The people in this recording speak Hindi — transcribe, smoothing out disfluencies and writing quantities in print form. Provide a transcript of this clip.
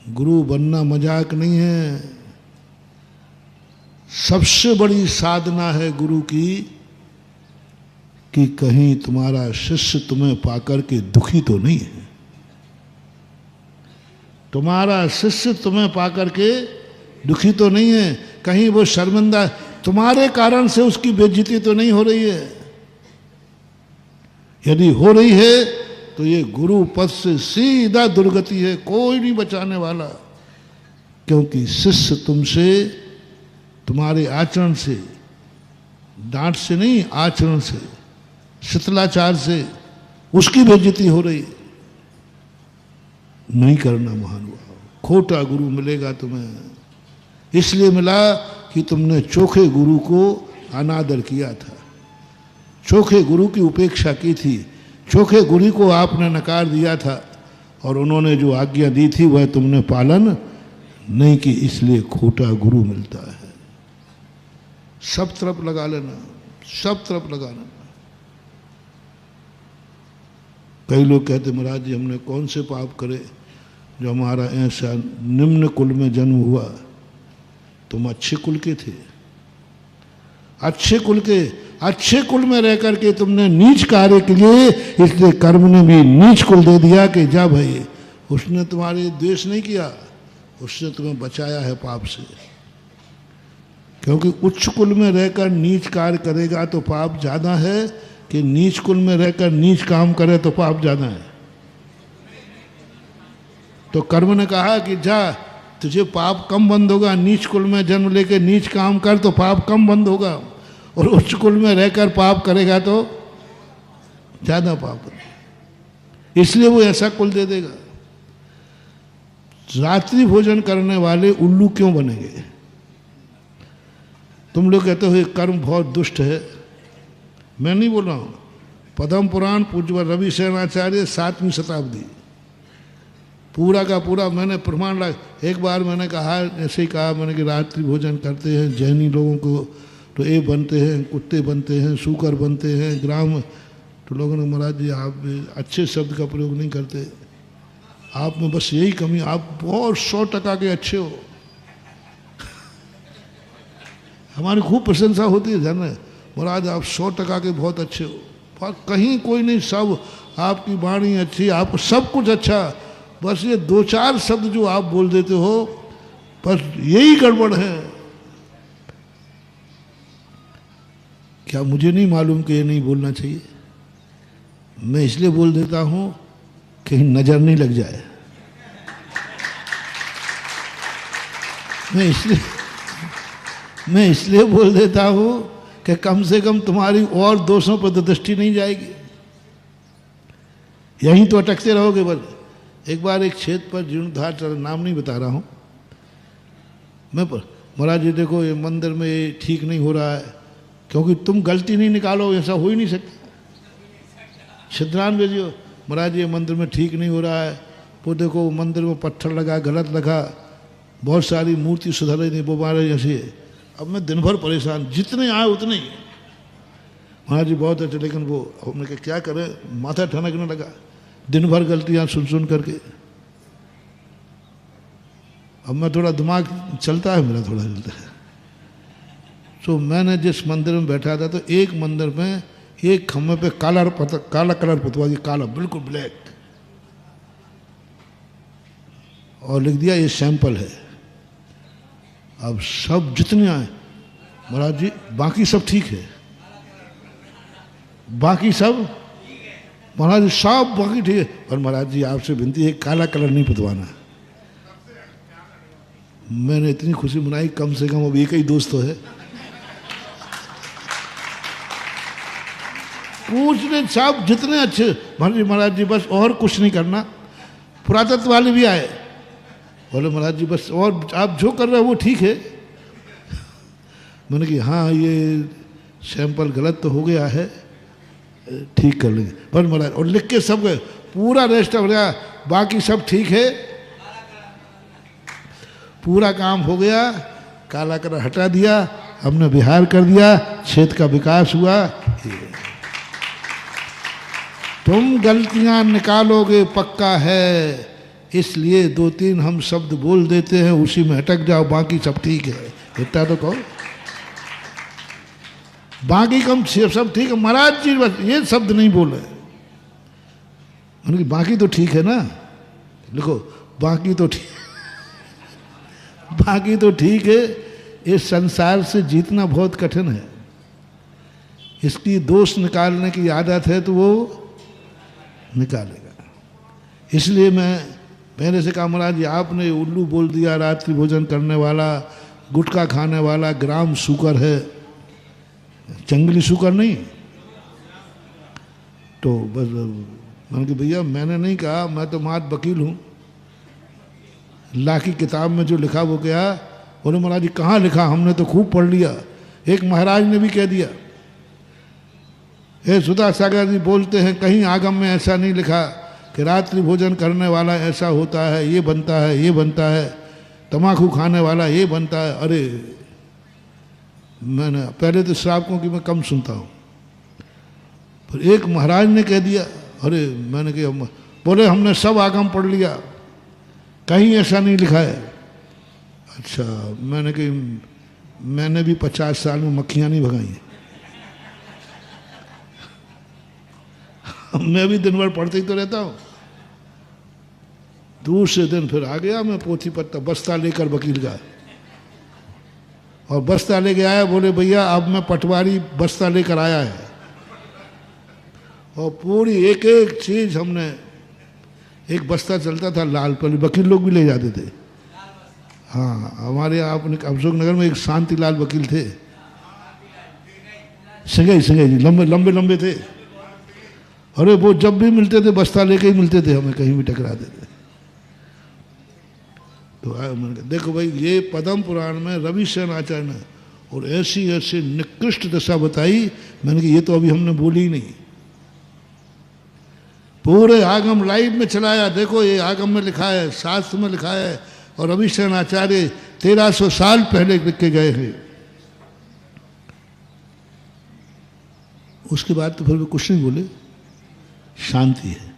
गुरु बनना मजाक नहीं है। सबसे बड़ी साधना है गुरु की कि कहीं तुम्हारा शिष्य तुम्हें पाकर के दुखी तो नहीं है। तुम्हारा शिष्य तुम्हें पाकर के दुखी तो नहीं है, कहीं वो शर्मिंदा, तुम्हारे कारण से उसकी बेइज्जती तो नहीं हो रही है। यदि हो रही है तो ये गुरु पद से सीधा दुर्गति है, कोई नहीं बचाने वाला। क्योंकि शिष्य तुमसे, तुम्हारे आचरण से, डांट से नहीं, आचरण से, शिथिलाचार से उसकी बेइज्जती हो रही है। नहीं करना महानुभाव, खोटा गुरु मिलेगा तुम्हें। इसलिए मिला कि तुमने चोखे गुरु को अनादर किया था, चोखे गुरु की उपेक्षा की थी, चोखे गुरु को आपने नकार दिया था और उन्होंने जो आज्ञा दी थी वह तुमने पालन नहीं की, इसलिए खोटा गुरु मिलता है। सब तरफ लगा लेना, सब तरफ लगा लेना। कई लोग कहते महाराज जी हमने कौन से पाप करे जो हमारा ऐसा निम्न कुल में जन्म हुआ। तुम अच्छे कुल के थे, अच्छे कुल के, अच्छे कुल में रह करके तुमने नीच कार्य के लिए, इसलिए कर्म ने भी नीच कुल दे दिया कि जा भाई। उसने तुम्हारे द्वेष नहीं किया, उसने तुम्हें बचाया है पाप से। क्योंकि उच्च कुल में रहकर नीच कार्य करेगा तो पाप ज्यादा है कि नीच कुल में रहकर नीच काम करे तो पाप ज्यादा है। तो कर्म ने कहा कि जा तुझे पाप कम बंद होगा, नीच कुल में जन्म लेके नीच काम कर तो पाप कम बंद होगा, और उच्च कुल में रहकर पाप करेगा तो ज्यादा पाप। इसलिए वो ऐसा कुल दे देगा। रात्रि भोजन करने वाले उल्लू क्यों बनेंगे? तुम लोग कहते हो ये कर्म बहुत दुष्ट है, मैं नहीं बोल रहा हूं। पद्म पुराण पूज्य रवि सेनाचार्य 7वीं शताब्दी, पूरा का पूरा मैंने प्रमाण ला। एक बार मैंने कहा, ऐसे ही कहा मैंने कि रात्रि भोजन करते हैं जैनी लोगों को तो ये बनते हैं, कुत्ते बनते हैं, सूकर बनते हैं, ग्राम। तो लोगों ने महाराज जी आप अच्छे शब्द का प्रयोग नहीं करते, आप में बस यही कमी, आप बहुत 100% के अच्छे हो। हमारी खूब प्रशंसा होती है जान, महाराज आप 100% के बहुत अच्छे हो, पर कहीं कोई नहीं, सब आपकी वाणी अच्छी, आप सब कुछ अच्छा, बस ये 2-4 शब्द जो आप बोल देते हो बस यही गड़बड़ है। क्या मुझे नहीं मालूम कि ये नहीं बोलना चाहिए? मैं इसलिए बोल देता हूं कहीं नजर नहीं लग जाए। मैं इसलिए बोल देता हूं कि कम से कम तुम्हारी और दोषों पर दृष्टि नहीं जाएगी, यहीं तो अटकते रहोगे बस। एक बार एक क्षेत्र पर जीर्णोद्धार, नाम नहीं बता रहा हूं मैं, पर महाराज जी देखो ये मंदिर में ये ठीक नहीं हो रहा है, क्योंकि तुम गलती नहीं निकालो ऐसा हो ही नहीं सकता। सिद्धांत भेजियो महाराज जी ये मंदिर में ठीक नहीं हो रहा है, वो देखो मंदिर में पत्थर लगा, गलत लगा, बहुत सारी मूर्ति सुधर रही नहीं, वो मारे जैसे। अब मैं दिन भर परेशान, जितने आए उतने ही। महाराज जी बहुत अच्छे, लेकिन वो हमने कहा क्या करें, माथा ठनकने लगा, दिन भर गलतियां सुन करके। अब मैं थोड़ा दिमाग चलता है मेरा, थोड़ा चलता है। तो मैंने जिस मंदिर में बैठा था तो एक मंदिर में एक खम्भे पे काला कलर पुतवा दिया, काला बिल्कुल ब्लैक, और लिख दिया ये सैंपल है। अब सब जितने आए महाराज जी बाकी सब ठीक है, बाकी सब महाराज जी सब बाकी ठीक है, पर महाराज जी आपसे विनती है काला कलर नहीं पुतवाना। मैंने इतनी खुशी मनाई, कम से कम अब एक ही दोस्त तो है। पूछने सब जितने अच्छे, महाराज जी बस और कुछ नहीं करना। पुरातत्व वाले भी आए, बोले महाराज जी बस और आप जो कर रहे हो वो ठीक है। मैंने कहा हाँ ये सैंपल गलत तो हो गया है, ठीक कर लेंगे। पर महाराज और लिख के सब गए, पूरा रेस्ट हो गया, बाकी सब ठीक है, पूरा काम हो गया, काला कलर हटा दिया, हमने बिहार कर दिया, क्षेत्र का विकास हुआ। तुम गलतियां निकालोगे पक्का है, इसलिए 2-3 हम शब्द बोल देते हैं, उसी में अटक जाओ, बाकी सब ठीक है। इतना तो कहो, बाकी कम सब ठीक है। महाराज जी बस ये शब्द नहीं बोले, उनकी बाकी तो ठीक है ना। लिखो, बाकी तो ठीक, बाकी तो ठीक है। इस संसार से जीतना बहुत कठिन है। इसकी दोष निकालने की आदत है तो वो निकालेगा। इसलिए मैं पहले से कहा, महाराज जी आपने उल्लू बोल दिया, रात्रि भोजन करने वाला, गुटखा खाने वाला ग्राम शुकर है, जंगली शुकर नहीं। तो बस मैंने कहा भैया मैंने नहीं कहा, मैं तो मात वकील हूँ। ला की किताब में जो लिखा वो क्या? बोले महाराज जी कहाँ लिखा, हमने तो खूब पढ़ लिया। एक महाराज ने भी कह दिया, सुधा सागर जी बोलते हैं कहीं आगम में ऐसा नहीं लिखा कि रात्रि भोजन करने वाला ऐसा होता है, ये बनता है, ये बनता है, तम्बाकू खाने वाला ये बनता है। अरे मैंने पहले तो श्रावकों की मैं कम सुनता हूँ, फिर एक महाराज ने कह दिया, अरे मैंने कहा, बोले हमने सब आगम पढ़ लिया, कहीं ऐसा नहीं लिखा है। अच्छा, मैंने कहा मैंने भी 50 साल में मक्खियाँ नहीं भगाई हैं। मैं भी दिन भर पढ़ते ही तो रहता हूँ। दूसरे दिन फिर आ गया मैं पोथी पत्ता बस्ता लेकर वकील का, और बस्ता लेके आया। बोले भैया अब मैं पटवारी बस्ता लेकर आया है, और पूरी एक एक चीज हमने, एक बस्ता चलता था लाल, पहले वकील लोग भी ले जाते थे। हाँ, हमारे यहाँ अपने अशोक नगर में एक शांतिलाल वकील थे, सिंगई जी, लंबे लंबे लंबे थे। अरे वो जब भी मिलते थे बस्ता लेके ही मिलते थे, हमें कहीं भी टकरा देते। तो देखो भाई, ये पद्म पुराण में रविशरण आचार्य ने और ऐसी ऐसी निकृष्ट दशा बताई। मैंने कहा ये तो अभी हमने बोली ही नहीं। पूरे आगम लाइव में चलाया, देखो ये आगम में लिखा है, शास्त्र में लिखा है, और रविशरण आचार्य 1300 साल पहले लिख के गए हैं। उसके बाद तो फिर भी कुछ नहीं बोले, शांति है।